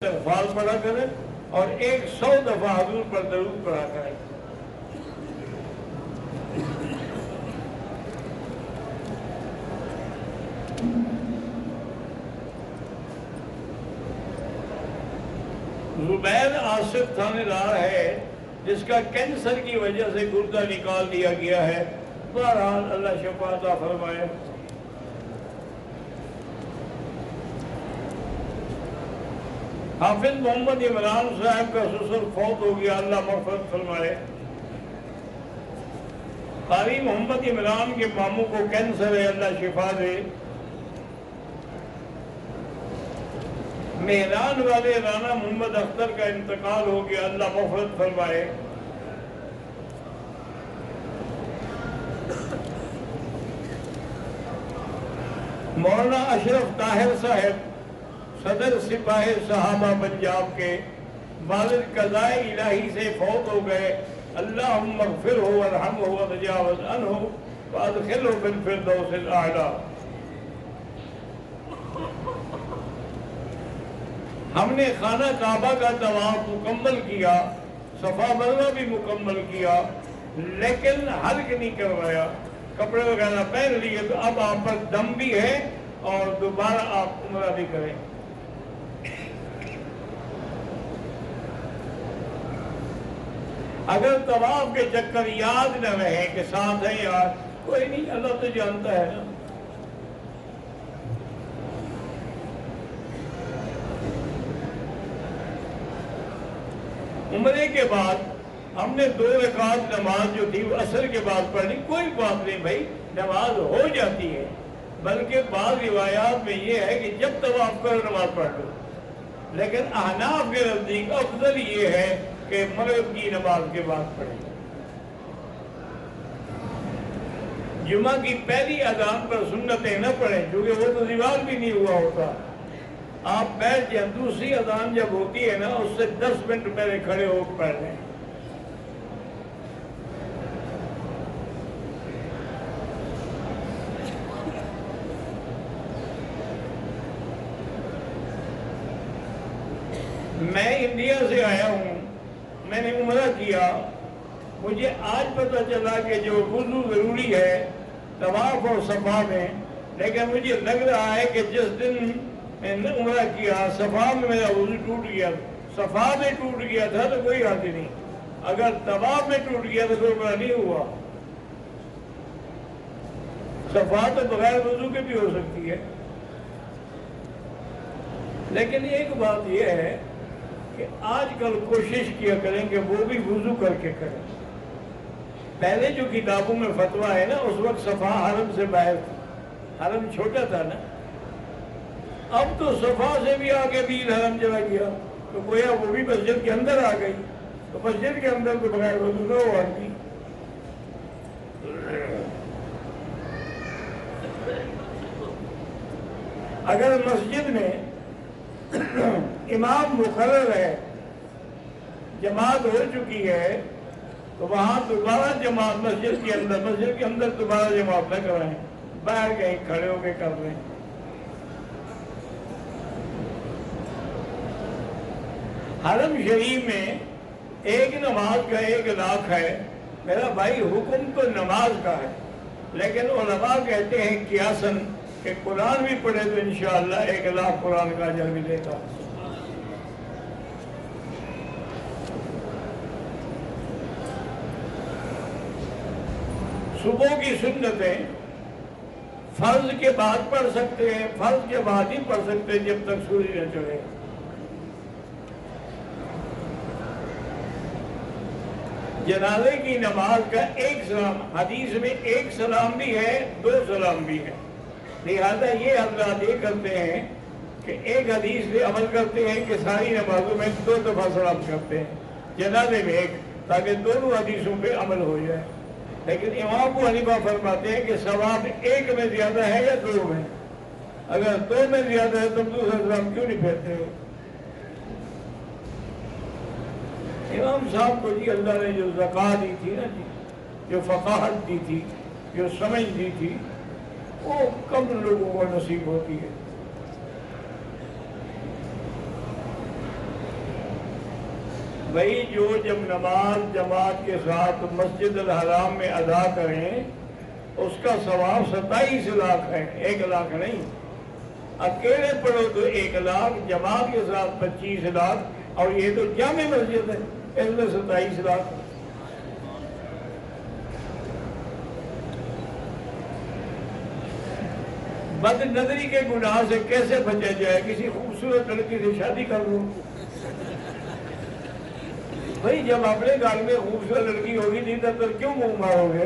استغفار پڑھا کریں اور 100 دفعہ حضور پر درود پڑھا کریں۔ زبیر آصف تھانے دار ہے جس کا کینسر کی وجہ سے گردہ نکال دیا گیا ہے، بہرحال اللہ شفا عطا فرمائے۔ حافظ محمد عمران صاحب کا سسر فوت ہو گیا، اللہ مغفرت فرمائے۔ قاری محمد عمران کے ماموں کو کینسر ہے، اللہ شفا دے۔ مہران والے رانا محمد اختر کا انتقال ہو گیا، اللہ مغفرت فرمائے۔ مولانا اشرف طاہر صاحب صدر سپاہ صحابہ پنجاب کے والد قضائے الہی سے فوت ہو گئے، اللہم اغفرہ وارحمہ وتجاوز عنہ وادخلہ فی الفردوس الاعلی۔ ہم نے خانہ کعبہ کا طواف مکمل کیا، صفا مروا بھی مکمل کیا، لیکن حلق نہیں کروایا، کپڑے وغیرہ پہن لیے، تو اب آپ پر دم بھی ہے اور دوبارہ آپ عمرہ بھی کریں۔ اگر طواف کے چکر یاد نہ رہے کہ ساتھ ہے یار، کوئی نہیں، اللہ تو جانتا ہے نا۔ عمرے کے بعد ہم نے 2 رکعت نماز جو تھی وہ عصر کے بعد پڑھنی، کوئی بات نہیں بھائی، نماز ہو جاتی ہے، بلکہ بعض روایات میں یہ ہے کہ جب طواف کرو نماز پڑھ لو، لیکن احناف کے نزدیک افضل یہ ہے کہ مغرب کی نماز کے بعد پڑھیں۔ جمعہ کی پہلی اذان پر سنتیں نہ پڑھیں کیونکہ وہ تو دیوار بھی نہیں ہوا ہوتا، آپ بیٹھ جائیں، دوسری اذان جب ہوتی ہے نا اس سے 10 منٹ پہلے کھڑے ہو پڑھ لیں۔ میں انڈیا سے آیا ہوں، میں نے عمرہ کیا، مجھے آج پتہ چلا کہ جو وضو ضروری ہے طواف اور صفا میں، لیکن مجھے لگ رہا ہے کہ جس دن میں نے عمرہ کیا صفا میں میرا وضو ٹوٹ گیا، صفا میں ٹوٹ گیا تھا تو کوئی حرج نہیں، اگر طواف میں ٹوٹ گیا تو کوئی عمرہ نہیں ہوا۔ صفا تو بغیر وضو کے بھی ہو سکتی ہے، لیکن ایک بات یہ ہے کہ آج کل کوشش کیا کریں کہ وہ بھی وضو کر کے کریں۔ پہلے جو کتابوں میں فتویٰ ہے نا اس وقت صفا حرم سے باہر تھا، حرم چھوٹا تھا نا، اب تو صفا سے بھی آگے بھی حرم چلا گیا، تو گویا وہ بھی مسجد کے اندر آ گئی، تو مسجد کے اندر تو بغیر وضو نہ ہوا کی۔ اگر مسجد میں امام مقرر ہے، جماعت ہو چکی ہے، تو وہاں دوبارہ جماعت مسجد کے اندر دوبارہ جماعت نہ کرائیں، باہر کہیں کھڑے ہو کے کر لیں۔ حرم شریف میں ایک نماز کا 1 لاکھ ہے، میرا بھائی حکم تو نماز کا ہے، لیکن علماء کہتے ہیں قیاساً کہ قرآن بھی پڑھے تو انشاءاللہ 1 لاکھ قرآن کا اجر ملے گا۔ صبح کی سنتیں فرض کے بعد پڑھ سکتے ہیں، فرض کے بعد ہی پڑھ سکتے ہیں جب تک سورج نہ چڑھے۔ جنازے کی نماز کا 1 سلام، حدیث میں 1 سلام بھی ہے، 2 سلام بھی ہے، لہذا یہ حضرات یہ کرتے ہیں کہ ایک حدیث پہ عمل کرتے ہیں کہ ساری نمازوں میں 2 دفعہ سلام کرتے ہیں، جنازے میں 1، تاکہ دونوں حدیثوں پہ عمل ہو جائے۔ لیکن امام ابو حنیفہ فرماتے ہیں کہ ثواب 1 میں زیادہ ہے یا 2 میں، اگر 2 میں زیادہ ہے تو دوسرا سلام کیوں نہیں پھیرتے ہو؟ امام صاحب کو جی اللہ نے جو زکوٰۃ دی تھی نا جی، جو فقاہت دی تھی، جو سمجھ دی تھی، وہ کم لوگوں کو نصیب ہوتی ہے۔ بھائی جو جب نماز جماعت کے ساتھ مسجد الحرام میں ادا کریں اس کا ثواب 27 لاکھ ہے، 1 لاکھ نہیں. اکیلے پڑھو تو 1 لاکھ، جماعت کے ساتھ 25 لاکھ، اور یہ تو جامع مسجد ہے اس میں 27 لاکھ. بد نظری کے گناہ سے کیسے بچا جائے؟ کسی خوبصورت لڑکی سے شادی کر لو. بھائی جب اپنے گھر میں خوبصورت لڑکی ہوگی نہیں تب تک کیوں منہ مارو گے؟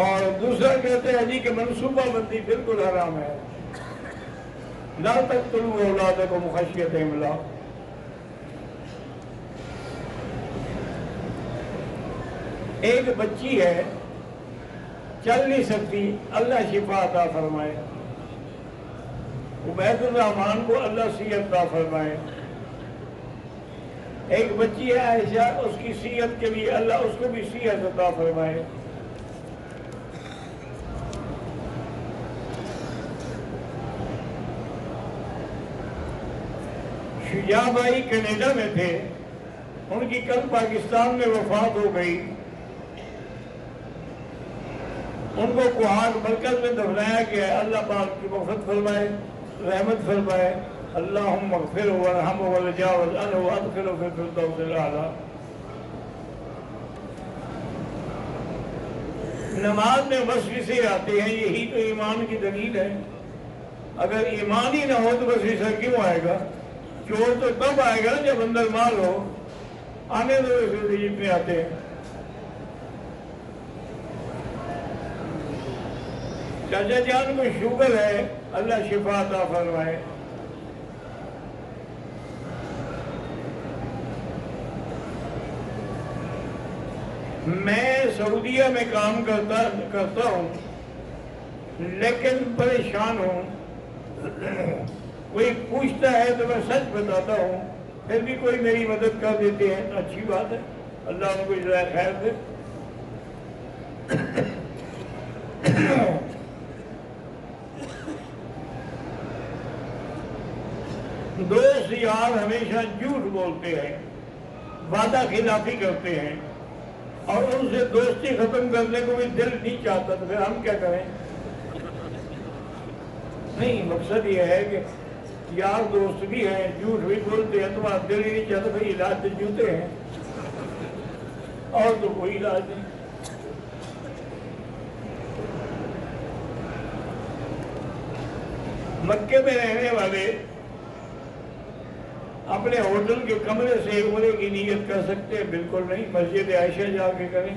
اور دوسرا کہتے ہیں جی کہ منصوبہ بندی بالکل حرام ہے. لا تقتلوا اولادکم خشیۃ املاق. ایک بچی ہے چل نہیں سکتی، اللہ شفا عطا فرمائے. عبید الرحمان کو اللہ صحت عطا فرمائے. ایک بچی ہے عائشہ، اس کی صحت کے لیے اللہ اس کو بھی صحت عطا فرمائے. شجاع بھائی کینیڈا میں تھے، ان کی کل پاکستان میں وفات ہو گئی. ان کو کوہان مرکز میں دفنایا گیا ہے. اللہ پاک کی مغفرت فرمائے، رحمت فرمائے. اللہم اغفر وارحم وتجاوز عنہ وادخلہ فی الفردوس الاعلی. نماز میں وسوسے آتے ہیں، یہی تو ایمان کی دلیل ہے. اگر ایمان ہی نہ ہو تو وسوسہ کیوں آئے گا؟ چور تو تب آئے گا جب اندر مال ہو. آنے دو وسوسے جتنے آتے ہیں. چاچا جان کو شوگر ہے، اللہ شفا عطا فرمائے. میں سعودیہ میں کام کرتا ہوں، لیکن پریشان ہوں. کوئی پوچھتا ہے تو میں سچ بتاتا ہوں، پھر بھی کوئی میری مدد کر دیتے ہیں تو اچھی بات ہے، اللہ ان کو جزائے خیر دے. دوست یار ہمیشہ جھوٹ بولتے ہیں، وعدہ خلافی کرتے ہیں، اور ان سے دوستی ختم کرنے کو بھی دل نہیں چاہتا، تو پھر ہم کیا کریں؟ نہیں، مقصد یہ ہے کہ یار دوست بھی ہیں، جھوٹ بھی بولتے ہیں، تمہارا دل ہی نہیں چاہتا. بھائی علاج تو جوتے ہیں اور تو کوئی علاج نہیں. مکے میں رہنے والے اپنے ہوٹل کے کمرے سے عمرے کی نیت کر سکتے ہیں؟ بالکل نہیں، مسجد عائشہ جا کے کریں.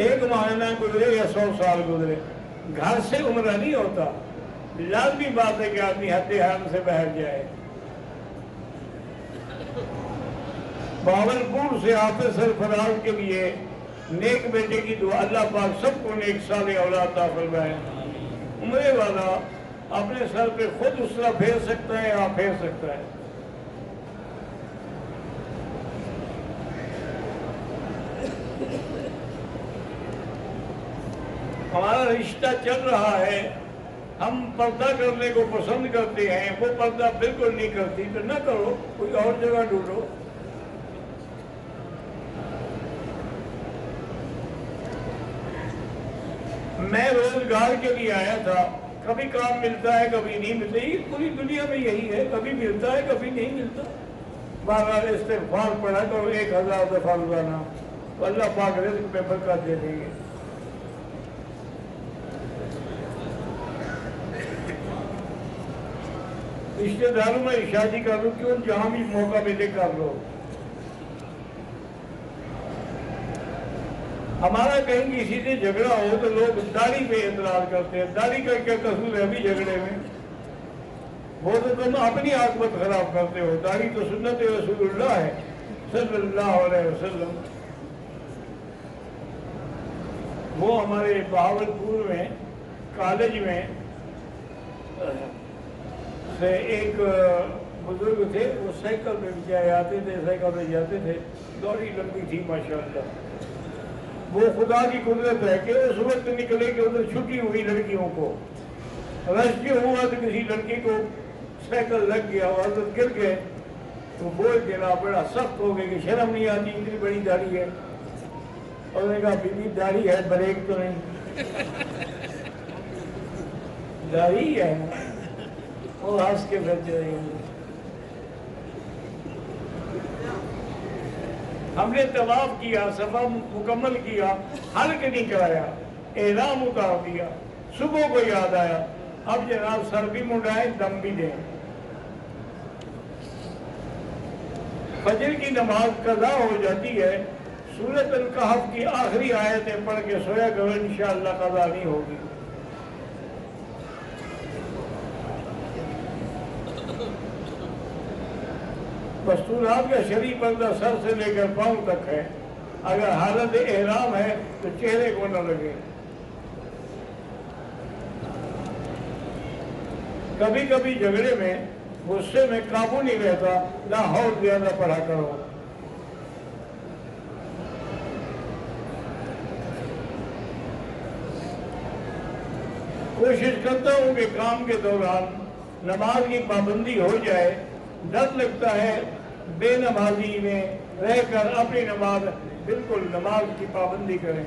ایک مہینہ گزرے یا 100 سال گزرے، گھر سے عمرہ نہیں ہوتا. لازمی بات ہے کہ آدمی حد حرم سے باہر جائے. باولپور سے حافظ سرفراز کے لیے نیک بیٹے کی دعا، اللہ پاک سب کو نیک صالح اولاد عطا فرمائے. عمرے والا اپنے سر پہ خود اسرا پھیر سکتا ہے، آپ پھیر سکتا ہے. ہمارا رشتہ چل رہا ہے، ہم پردہ کرنے کو پسند کرتے ہیں، وہ پردہ بالکل نہیں کرتی، تو نہ کرو، کوئی اور جگہ ڈھونڈو. میں روزگار کے لیے آیا تھا، کبھی کام ملتا ہے کبھی نہیں ملتا. یہ پوری دنیا میں یہی ہے، کبھی ملتا ہے کبھی نہیں ملتا. بہرحال استغفار پڑھا کرو 1000 دفعہ روزانہ، تو اللہ پاک رزق میں برکت دے دیں گے. رشتے داروں میں شادی کر لو، کیوں جہاں بھی موقع ملے کر لو. ہمارا کہیں کسی سے جھگڑا ہو تو لوگ داڑھی پہ اعتراض کرتے ہیں. داڑھی کا کیا قصور ہے ابھی جھگڑے میں؟ وہ تو تم اپنی عاقبت خراب کرتے ہو. داڑھی تو سنت رسول اللہ ہے صلی اللہ علیہ وسلم. وہ ہمارے بہاولپور میں کالج میں سے ایک بزرگ تھے، وہ سائیکل پہ جائے آتے تھے، سائیکل پہ جاتے تھے، داڑھی لمبی تھی ماشاءاللہ. وہ خدا کی قدرت ہے کہ اس وقت نکلے کہ ادھر چھٹی ہوئی لڑکیوں کو، رش جو ہوا تو کسی لڑکی کو سائیکل لگ گیا اور حضرت گر گئے تو بول دینا بڑا سخت ہو گئے کہ شرم نہیں آتی اتنی بڑی داڑھی ہے. اور نے کہا بی بی داڑھی ہے بریک تو نہیں. داڑھی ہے نا. وہ ہنس کے پھر جائے گا. ہم نے طواف کیا, صفا مکمل کیا, حلق نہیں کرایا, احرام اتار دیا, صبح کو یاد آیا اب جناب سر بھی منڈائیں دم بھی دیں. فجر کی نماز قضا ہو جاتی ہے, سورۃ الکہف کی آخری آیتیں پڑھ کے سویا کرو, انشاءاللہ قضا نہیں ہوگی. مستورات کا شرعی پردہ سر سے لے کر پاؤں تک ہے. اگر حالت احرام ہے تو چہرے کو نہ لگے. کبھی کبھی جھگڑے میں غصے میں قابو نہیں رہتا, نہ حول زیادہ پڑھا کرو. کوشش کرتا ہوں کہ کام کے دوران نماز کی پابندی ہو جائے. ڈر لگتا ہے بے نمازی میں رہ کر اپنی نماز بالکل نماز کی پابندی کریں.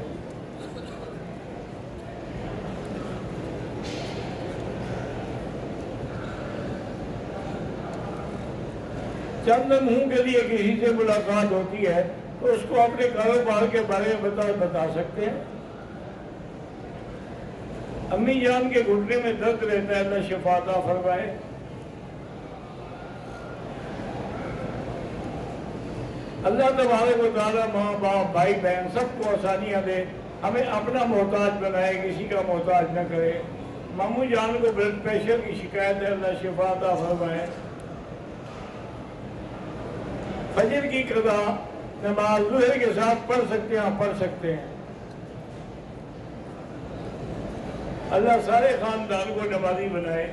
چند لمحوں کے لیے کسی سے ملاقات ہوتی ہے تو اس کو اپنے کاروبار کے بارے میں بتا سکتے ہیں. امی جان کے گھٹنے میں درد رہتا ہے, اللہ شفا عطا فرمائے. اللہ تبارک و تعالیٰ ماں باپ بھائی بہن سب کو آسانیاں دے, ہمیں اپنا محتاج بنائے, کسی کا محتاج نہ کرے. ماموں جان کو بلڈ پریشر کی شکایت ہے, اللہ شفا عطا فرمائے. فجر کی قضا نماز ظہر کے ساتھ پڑھ سکتے ہیں. اللہ سارے خاندان کو نمازی بنائے.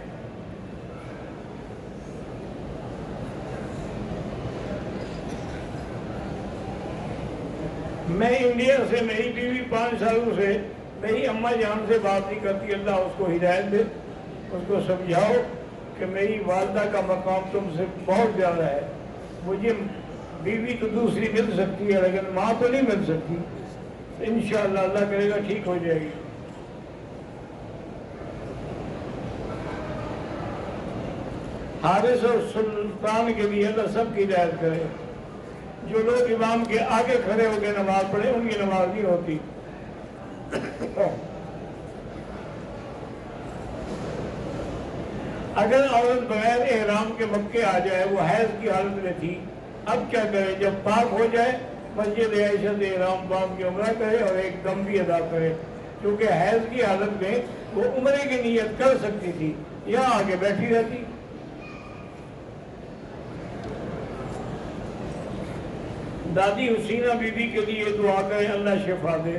میں انڈیا سے, میری بیوی 5 سالوں سے میری اماں جان سے بات نہیں کرتی. اللہ اس کو ہدایت دے, اس کو سمجھاؤ کہ میری والدہ کا مقام تم سے بہت زیادہ ہے. مجھے بیوی تو دوسری مل سکتی ہے لیکن ماں تو نہیں مل سکتی. انشاءاللہ اللہ کرے گا ٹھیک ہو جائے گی. حارث اور سلطان کے لیے اللہ سب کی ہدایت کرے. جو لوگ امام کے آگے کھڑے ہو کے نماز پڑھے ان کی نماز نہیں ہوتی. اگر عورت بغیر احرام کے مکے آ جائے, وہ حیض کی حالت میں تھی, اب کیا کرے؟ جب پاک ہو جائے مسجد عائشہ سے احرام باندھ کے عمرہ کرے اور ایک دم بھی ادا کرے. کیونکہ حیض کی حالت میں وہ عمرے کی نیت کر سکتی تھی, یہاں آگے بیٹھی رہتی. دادی حسینہ بی بی کے لیے دعا کریں, اللہ شفا دے.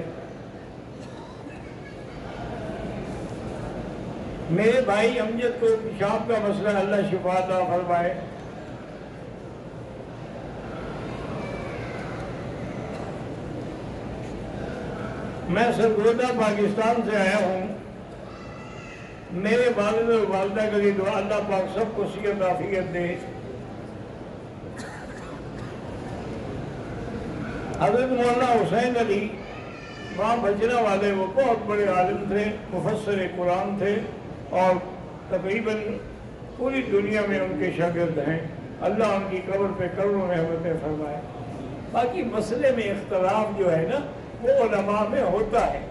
میرے بھائی امجد کو پیشاب کا مسئلہ, اللہ شفا عطا فرمائے. میں سرگودا پاکستان سے آیا ہوں. میرے والد اور والدہ کے لیے دعا, اللہ پاک سب کو صحت عافیت دے. حضرت مولانا حسین علی وہاں بجرہ والے, وہ بہت بڑے عالم تھے, مفسر قرآن تھے اور تقریباً پوری دنیا میں ان کے شاگرد ہیں. اللہ ان کی قبر پہ کروڑوں رحمتیں فرمائے. باقی مسئلے میں اختلاف جو ہے نا وہ علماء میں ہوتا ہے.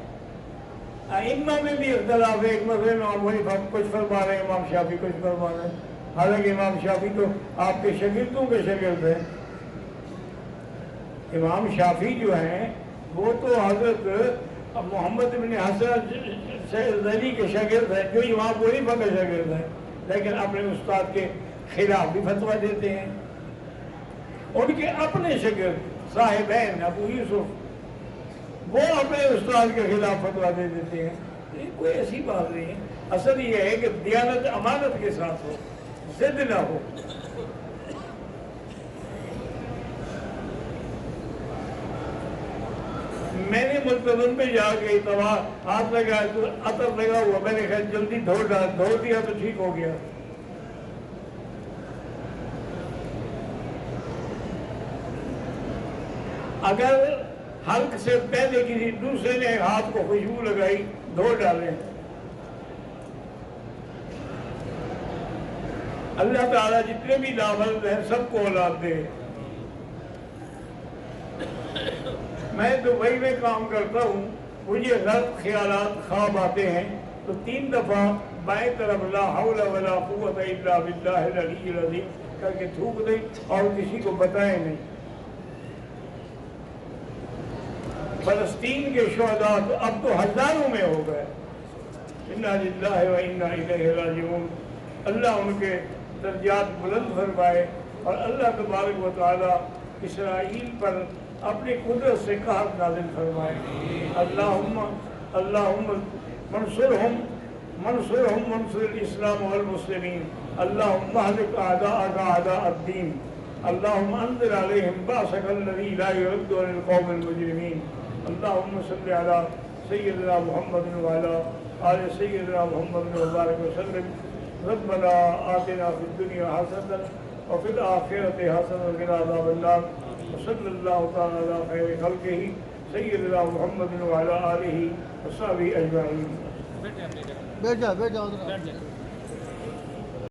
ائمہ میں بھی اختلاف ہے. ایک مسئلے میں امام حنیفہ کچھ فرما رہے ہیں, امام شافعی کچھ فرما رہے ہیں. حالانکہ امام شافعی تو آپ کے شاگردوں کے شاگرد ہیں. امام شافعی جو ہیں وہ تو حضرت محمد بن حسن علی کے شاگرد ہیں, جو امام ابو حنیفہ کے شاگرد ہیں, لیکن اپنے استاد کے خلاف بھی فتویٰ دیتے ہیں. ان کے اپنے شاگرد صاحبین ابو یوسف وہ اپنے استاد کے خلاف فتویٰ دے دیتے ہیں. یہ کوئی ایسی بات نہیں ہے. اصل یہ ہے کہ دیانت امانت کے ساتھ ہو, ضد نہ ہو. میں نے ملتزم پہ جا کے ہاتھ لگایا تو عطر لگا ہوا، میں نے کہا جلدی دھو دیا تو ٹھیک ہو گیا۔ اگر حلق سے پہلے کسی دوسرے نے ہاتھ کو خوشبو لگائی، دھو ڈالیں۔ اللہ تعالیٰ جتنے بھی نامرد ہیں سب کو اولاد دے۔ میں دبئی میں کام کرتا ہوں، مجھے غلط خیالات خواب آتے ہیں تو 3 دفعہ بائیں طرف لا حول ولا قوت الا باللہ العلی العظیم کر کے تھوک دیں اور کسی کو بتائیں نہیں۔ فلسطین کے شہداء تو اب تو ہزاروں میں ہو گئے، انا للہ و انا الیہ راجعون۔ اللہ ان کے درجات بلند فرمائے اور اللہ تبارک و تعالی اسرائیل پر اپنی قدرت سے قہر نازل فرمائے۔ اللہم منصرہم منصر الاسلام والمسلمین، اللہم اہلک اعداءک اعداء الدین، اللہم انزل علیہم بأسک الذی لا یرد عن القوم المجرمین، اللہم صلی علی سیدنا محمد وعلی آل سیدنا محمد وبارک وسلم۔ ربنا آتنا فی الدنیا حسنۃ وفی الآخرۃ حسنۃ وقنا عذاب النار، وصلی اللہ تعالی علی خیر خلقہ سیدنا محمد وعلی آلہ وصحبہ اجمعین۔ بیٹھ جا ادھر۔